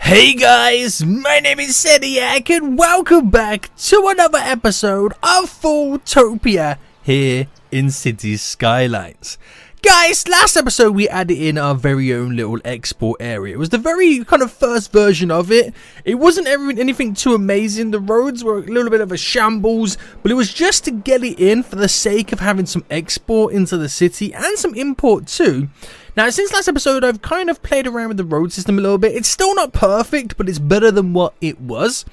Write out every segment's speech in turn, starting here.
Hey guys, my name is Seniac and welcome back to another episode of Fulltopia here in Cities Skylines. Guys, last episode we added in our very own little export area. It was the very kind of first version of it. It wasn't anything too amazing. The roads were a little bit of a shambles, but it was just to get it in for the sake of having some export into the city and some import too. Now, since last episode, I've kind of played around with the road system a little bit. It's still not perfect, but it's better than what it was.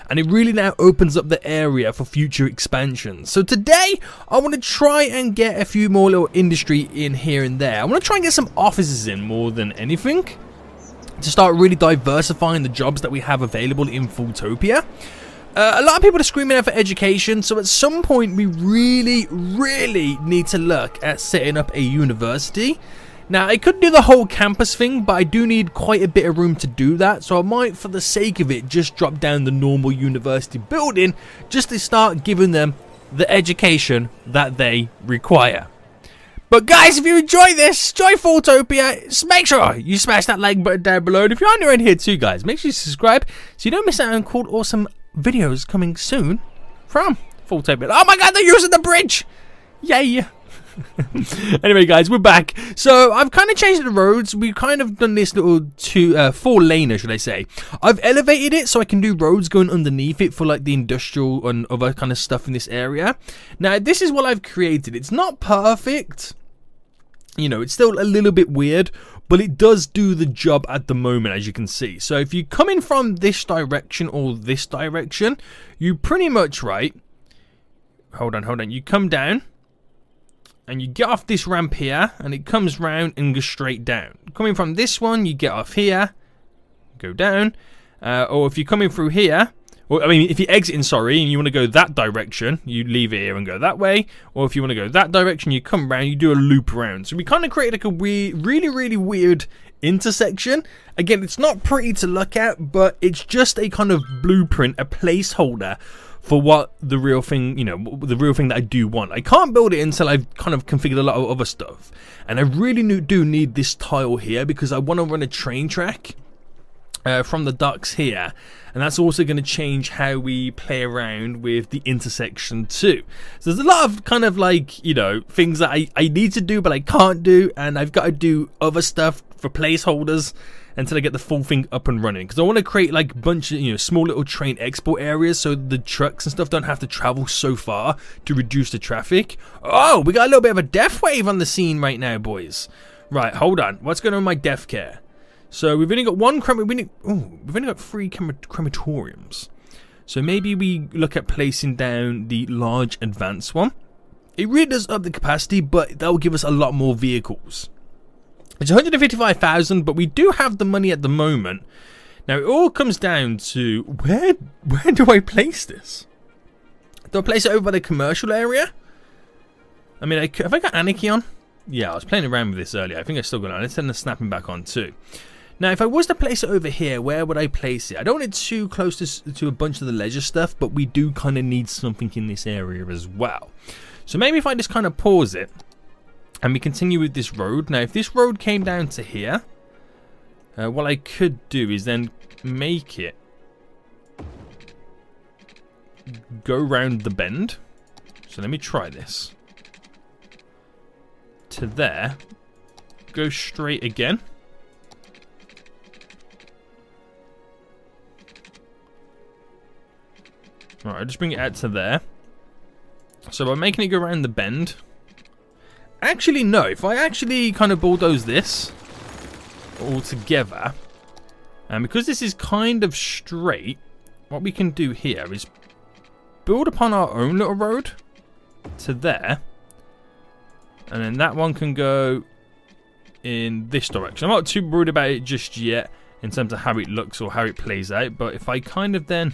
And it really now opens up the area for future expansions. So today, I want to try and get a few more little industry in here and there. I want to try and get some offices in more than anything, to start really diversifying the jobs that we have available in Fulltopia. A lot of people are screaming out for education, so at some point, we really need to look at setting up a university. Now, I could do the whole campus thing, but I do need quite a bit of room to do that, so I might, for the sake of it, just drop down the normal university building just to start giving them the education that they require. But guys, if you enjoy this, enjoy Fulltopia, make sure you smash that like button down below, and if you're new in here too, guys, make sure you subscribe so you don't miss out on cool, awesome videos coming soon from Fulltopia. Oh my god, they're using the bridge! Yay! Anyway guys, we're back. So I've kind of changed the roads. We've kind of done this little four laner, should I say. I've elevated it so I can do roads going underneath it for like the industrial and other kind of stuff in this area. Now this is what I've created. It's not perfect, you know, it's still a little bit weird, but it does do the job at the moment, as you can see. So if you come in from this direction or this direction, you pretty much, right, hold on, you come down and you get off this ramp here, and it comes round and goes straight down. Coming from this one, you get off here, go down, or if you're coming through here, or I mean, if you're exiting, sorry, and you want to go that direction, you leave it here and go that way, or if you want to go that direction, you come round, you do a loop around. So we kind of created like a weird, really weird intersection. Again, it's not pretty to look at, but it's just a kind of blueprint, a placeholder for what the real thing, you know, the real thing that I do want. I can't build it until I've kind of configured a lot of other stuff. And I really do need this tile here because I want to run a train track from the docks here. And that's also going to change how we play around with the intersection too. So there's a lot of kind of like, you know, things that I need to do but I can't do. And I've got to do other stuff for placeholders until I get the full thing up and running, because I want to create like a bunch of, you know, small little train export areas so the trucks and stuff don't have to travel so far to reduce the traffic. Oh, we got a little bit of a death wave on the scene right now, boys. Right, hold on. What's going on with my death care? So we've only got we've only got 3 crematoriums. So maybe we look at placing down the large advanced one. It really does up the capacity, but that will give us a lot more vehicles. It's 155,000, but we do have the money at the moment. Now, it all comes down to where do I place this? Do I place it over by the commercial area? I mean, have I got Anarchy on? Yeah, I was playing around with this earlier. I think I still got it on. Let's turn the snapping back on too. Now, if I was to place it over here, where would I place it? I don't want it too close to a bunch of the leisure stuff, but we do kind of need something in this area as well. So maybe if I just kind of pause it, and we continue with this road. Now, if this road came down to here, what I could do is then make it go round the bend. So let me try this. To there. Go straight again. Right, I'll just bring it out to there. So by making it go around the bend. Actually, no. If I actually kind of bulldoze this all together, and because this is kind of straight, what we can do here is build upon our own little road to there, and then that one can go in this direction. I'm not too worried about it just yet in terms of how it looks or how it plays out, but if I kind of then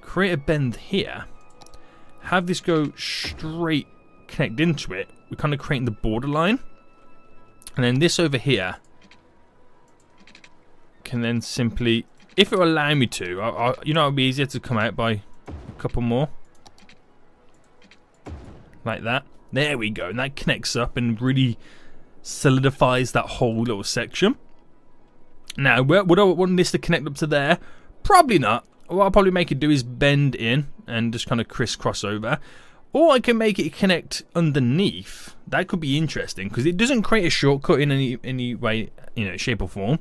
create a bend here, have this go straight, connect into it, we're kind of creating the borderline, and then this over here can then simply, if it will allow me to, you know, it'll be easier to come out by a couple more like that. There we go, and that connects up and really solidifies that whole little section. Now, would I want this to connect up to there? Probably not. What I'll probably make it do is bend in and just kind of crisscross over. Or I can make it connect underneath. That could be interesting because it doesn't create a shortcut in any way, shape or form.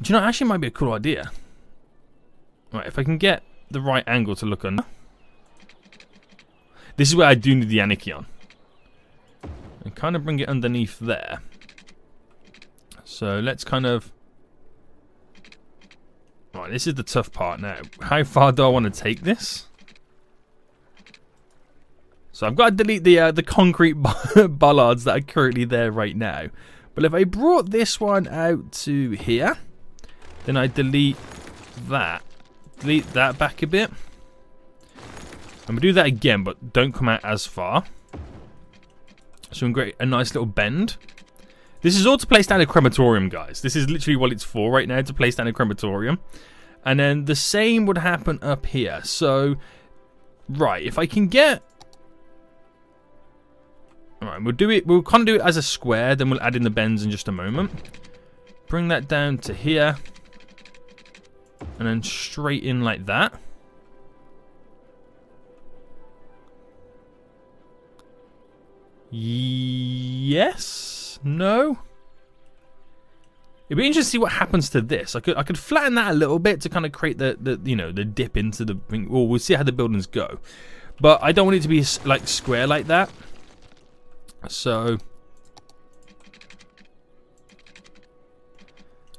Do you know, actually might be a cool idea. Right, if I can get the right angle to look under. This is where I do need the Anarchy on. And kind of bring it underneath there. So let's kind of... Right, this is the tough part now. How far do I want to take this? So I've got to delete the concrete bollards that are currently there right now. But if I brought this one out to here, then I delete that back a bit. I'm going to do that again, but don't come out as far. So I'm going to create a nice little bend. This is all to place down a crematorium, guys. This is literally what it's for right now, to place down a crematorium. And then the same would happen up here. So, right, if I can get... Alright, we'll kind of do it as a square, then we'll add in the bends in just a moment. Bring that down to here. And then straight in like that. Yes? No? It'd be interesting to see what happens to this. I could flatten that a little bit to kind of create the dip into the... Well, we'll see how the buildings go. But I don't want it to be like square like that. So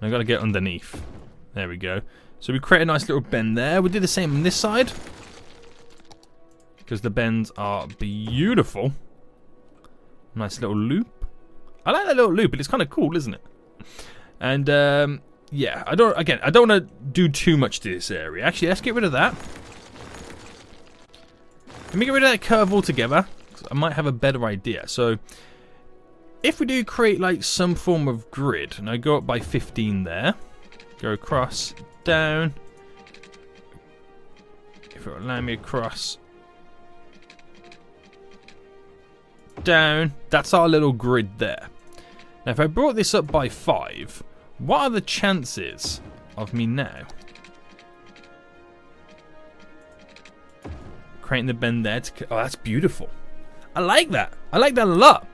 I gotta get underneath. There we go. So we create a nice little bend there. We'll do the same on this side because the bends are beautiful. Nice little loop. I like that little loop, but it's kind of cool, isn't it? And yeah, I don't want to do too much to this area. Actually, let's get rid of that. Let me get rid of that curve altogether. I might have a better idea. So if we do create like some form of grid, and I go up by 15 there, go across, down, if it will allow me across, down, that's our little grid there. Now if I brought this up by 5, what are the chances of me now creating the bend there to... Oh, that's beautiful. I like that. I like that a lot.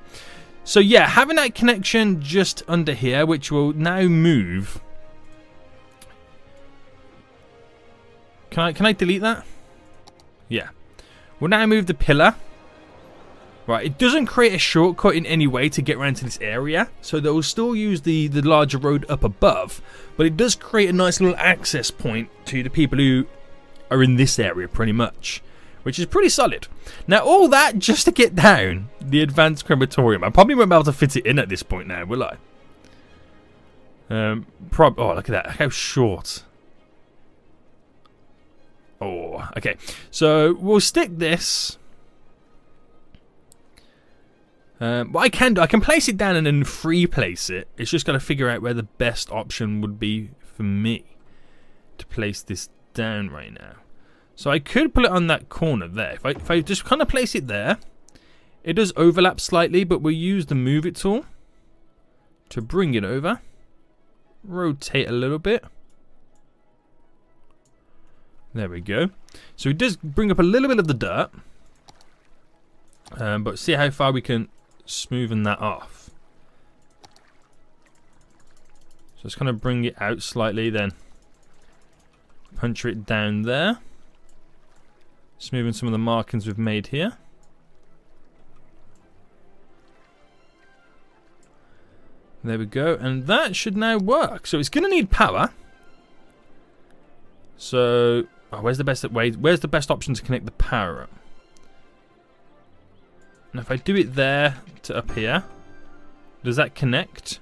So yeah, having that connection just under here, which will now move. Can I delete that? Yeah. We'll now move the pillar. Right, it doesn't create a shortcut in any way to get around to this area, so they'll still use the larger road up above, but it does create a nice little access point to the people who are in this area pretty much, which is pretty solid. Now all that just to get down the advanced crematorium. I probably won't be able to fit it in at this point now, will I? Oh, look at that, how short. Oh, okay, so we'll stick this. What I can do, I can place it down and then free place it. It's just got to figure out where the best option would be for me to place this down right now. So I could put it on that corner there. If I just kind of place it there, it does overlap slightly, but we'll use the move it tool to bring it over. Rotate a little bit. There we go. So it does bring up a little bit of the dirt. But see how far we can smoothen that off. So let's kind of bring it out slightly, then punch it down there. Smoothing some of the markings we've made here. There we go, and that should now work. So it's going to need power. So where's the best way? Where's the best option to connect the power up? And if I do it there to up here, does that connect?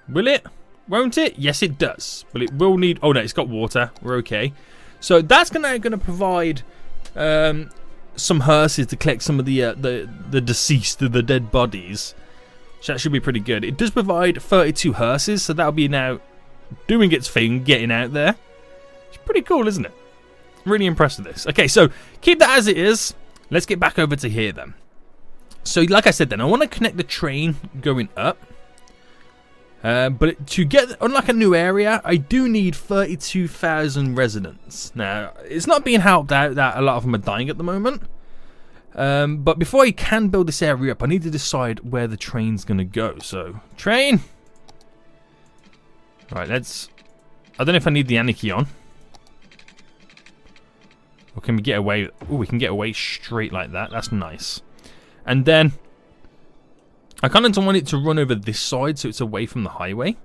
Will it? Won't it? Yes, it does. But it will need... Oh, no, it's got water. We're okay. So that's going to provide some hearses to collect some of the deceased, the dead bodies. So that should be pretty good. It does provide 32 hearses, so that'll be now doing its thing, getting out there. It's pretty cool, isn't it? Really impressed with this. Okay, so keep that as it is. Let's get back over to here then. So like I said then, I want to connect the train going up. But to get, unlike a new area, I do need 32,000 residents. Now, it's not being helped out that a lot of them are dying at the moment. But before I can build this area up, I need to decide where the train's going to go. So, train! Right, let's... I don't know if I need the anarchy on. Or can we get away... Oh, we can get away straight like that. That's nice. And then... I kind of don't want it to run over this side so it's away from the highway.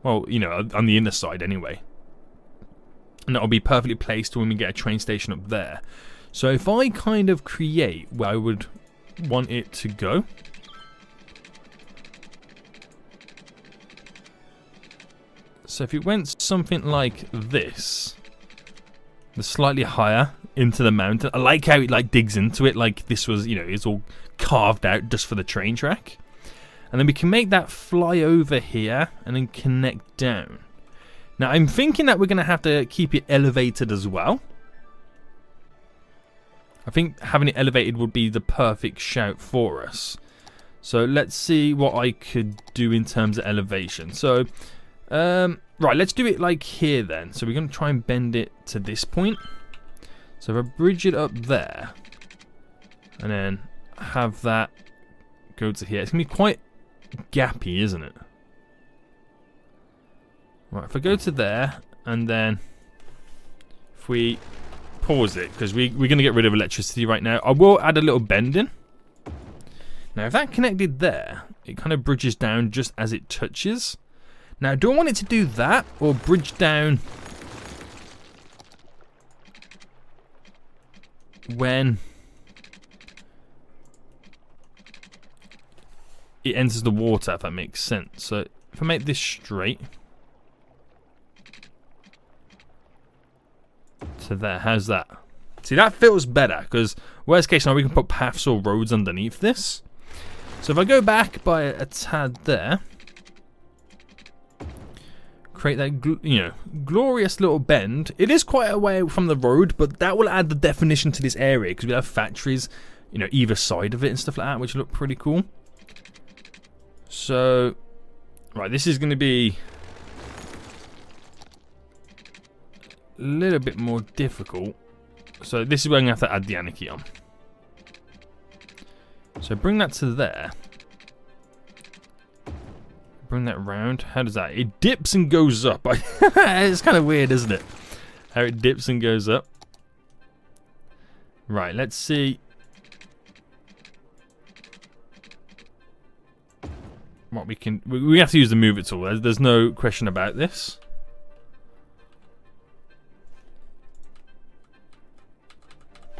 Well, you know, on the inner side anyway. And that'll be perfectly placed when we get a train station up there. So if I kind of create where I would want it to go. So if it went something like this. The slightly higher into the mountain. I like how it like digs into it like this was, you know, it's all carved out just for the train track. And then we can make that fly over here and then connect down. Now I'm thinking that we're going to have to keep it elevated as well. I think having it elevated would be the perfect shout for us. So let's see what I could do in terms of elevation. So, right, let's do it like here then. So we're going to try and bend it to this point. So if I bridge it up there, and then have that go to here. It's going to be quite gappy, isn't it? Right, if I go to there, and then if we pause it, because we're going to get rid of electricity right now. I will add a little bend in. Now, if that connected there, it kind of bridges down just as it touches. Now, do I want it to do that, or bridge down when it enters the water, if that makes sense? So, if I make this straight to there, how's that? See, that feels better, because worst case scenario, we can put paths or roads underneath this. So if I go back by a tad there, create that, you know, glorious little bend. It is quite away from the road, but that will add the definition to this area, because we have factories, you know, either side of it and stuff like that, which look pretty cool. So, right, this is going to be a little bit more difficult. So this is where I'm going to have to add the anarchy on. So bring that to there. Bring that round. How does that? It dips and goes up. It's kind of weird, isn't it? How it dips and goes up. Right, let's see what we can... We have to use the move it tool. There's no question about this.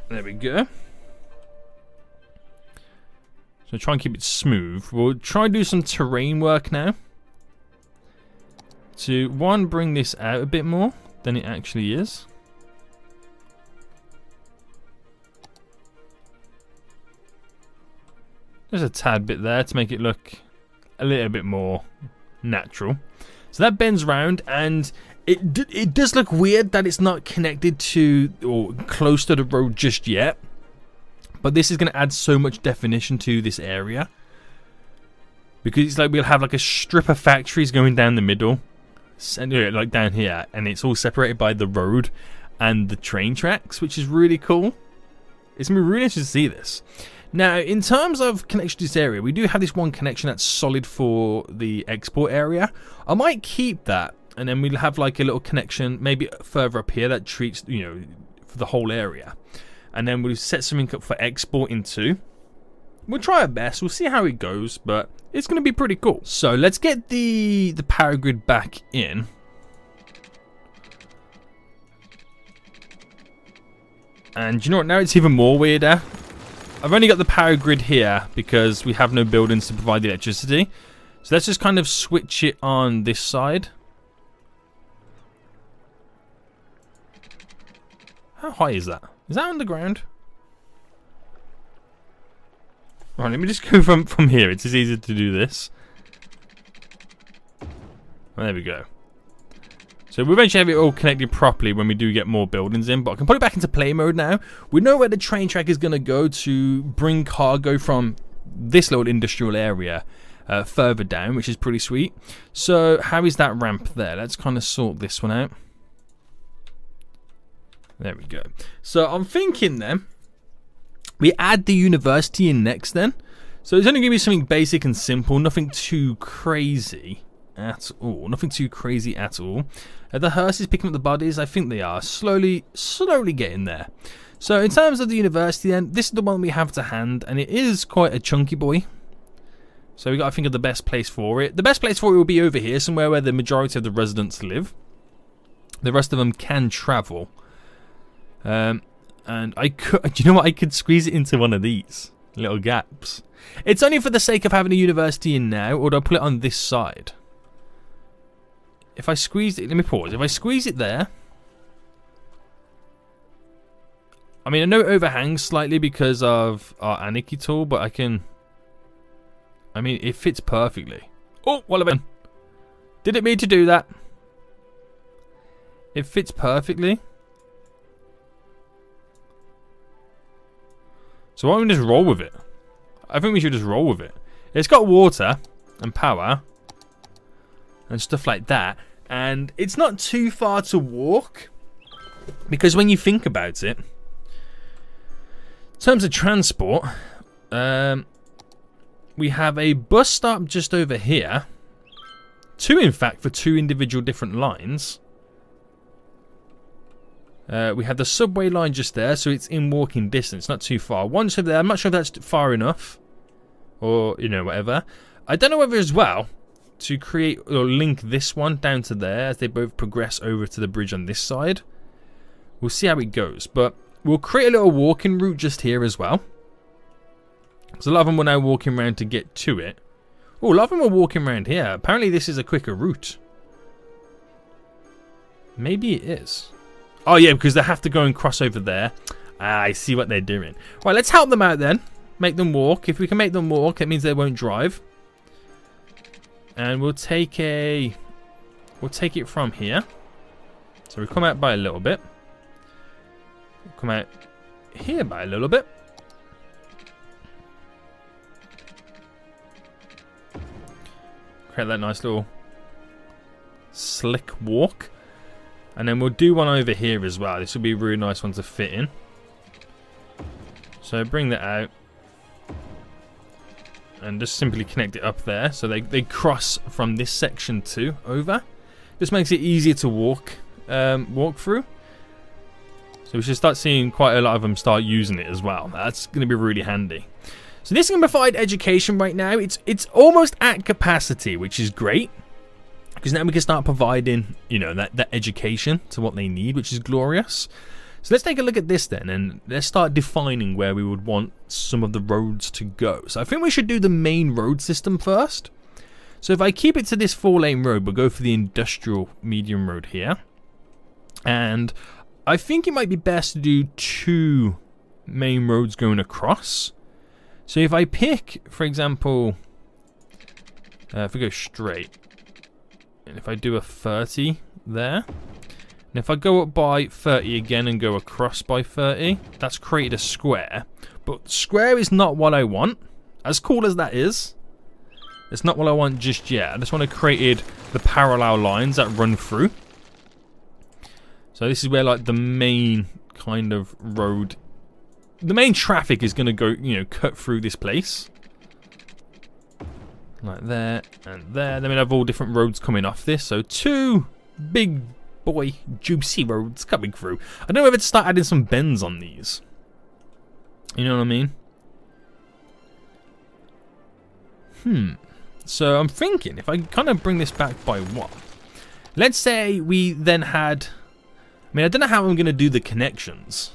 There we go. So try and keep it smooth. We'll try and do some terrain work now. To, one, bring this out a bit more than it actually is. There's a tad bit there to make it look a little bit more natural. So that bends round, and it does look weird that it's not connected to or close to the road just yet. But this is going to add so much definition to this area. Because it's like we'll have like a strip of factories going down the middle. Like down here. And it's all separated by the road and the train tracks, which is really cool. It's going to be really interesting to see this. Now, in terms of connection to this area, we do have this one connection that's solid for the export area. I might keep that. And then we'll have like a little connection maybe further up here that treats, you know, for the whole area. And then we'll set something up for exporting too. We'll try our best. We'll see how it goes, but it's going to be pretty cool. So let's get the power grid back in. And you know what? Now it's even more weirder. I've only got the power grid here because we have no buildings to provide the electricity. So let's just kind of switch it on this side. How high is that? Is that underground? Right, let me just go from here. It's easier to do this. Well, there we go. So we'll eventually have it all connected properly when we do get more buildings in. But I can put it back into play mode now. We know where the train track is going to go to bring cargo from this little industrial area further down, which is pretty sweet. So how is that ramp there? Let's kind of sort this one out. There we go. So I'm thinking then we add the university in next then. So it's only going to be something basic and simple, nothing too crazy at all. Nothing too crazy at all. The hearse is picking up the bodies. I think they are slowly getting there. So in terms of the university then, this is the one we have to hand, and it is quite a chunky boy. So we got to think of the best place for it. The best place for it will be over here, somewhere where the majority of the residents live. The rest of them can travel. And I could, do you know what? I could squeeze it into one of these little gaps. It's only for the sake of having a university in now, or do I put it on this side? If I squeeze it, let me pause. If I squeeze it there, I mean, I know it overhangs slightly because of our Anarchy tool, but I can, I mean, it fits perfectly. Oh, what have I done? Didn't mean to do that. It fits perfectly. So why don't we just roll with it? I think we should just roll with it. It's got water and power and stuff like that. And it's not too far to walk. Because when you think about it, in terms of transport, we have a bus stop just over here. Two, in fact, for two individual different lines. We have the subway line just there, so it's in walking distance, not too far. Once over there, I'm not sure if that's far enough, or, you know, whatever. I don't know whether as well to create or link this one down to there as they both progress over to the bridge on this side. We'll see how it goes, but we'll create a little walking route just here as well. So a lot of them were now walking around to get to it. Oh, a lot of them are walking around here. Apparently this is a quicker route. Maybe it is. Oh yeah, because they have to go and cross over there. Ah, I see what they're doing. Right, let's help them out then. Make them walk. If we can make them walk, it means they won't drive. And we'll take it from here. So we come out by a little bit. We'll come out here by a little bit. Create that nice little slick walk. And then we'll do one over here as well. This will be a really nice one to fit in. So bring that out. And just simply connect it up there. So they cross from this section too over. Just makes it easier to walk through. So we should start seeing quite a lot of them start using it as well. That's going to be really handy. So this simplified education right now, it's almost at capacity, which is great. Because now we can start providing, you know, that education to what they need, which is glorious. So let's take a look at this then, and let's start defining where we would want some of the roads to go. So I think we should do the main road system first. So if I keep it to this 4-lane road, we'll go for the industrial medium road here. And I think it might be best to do 2 main roads going across. So if I pick, for example, if we go straight, and if I do a 30 there, and if I go up by 30 again and go across by 30, that's created a square. But square is not what I want. As cool as that is, it's not what I want just yet. I just want to create the parallel lines that run through. So this is where like the main kind of road, the main traffic is going to go, you know, cut through this place. Like there and there. Then we have all different roads coming off this. So 2 big boy juicy roads coming through. I don't know whether to start adding some bends on these. You know what I mean? So I'm thinking if I kind of bring this back by 1. Let's say we then had, I mean, I don't know how I'm going to do the connections.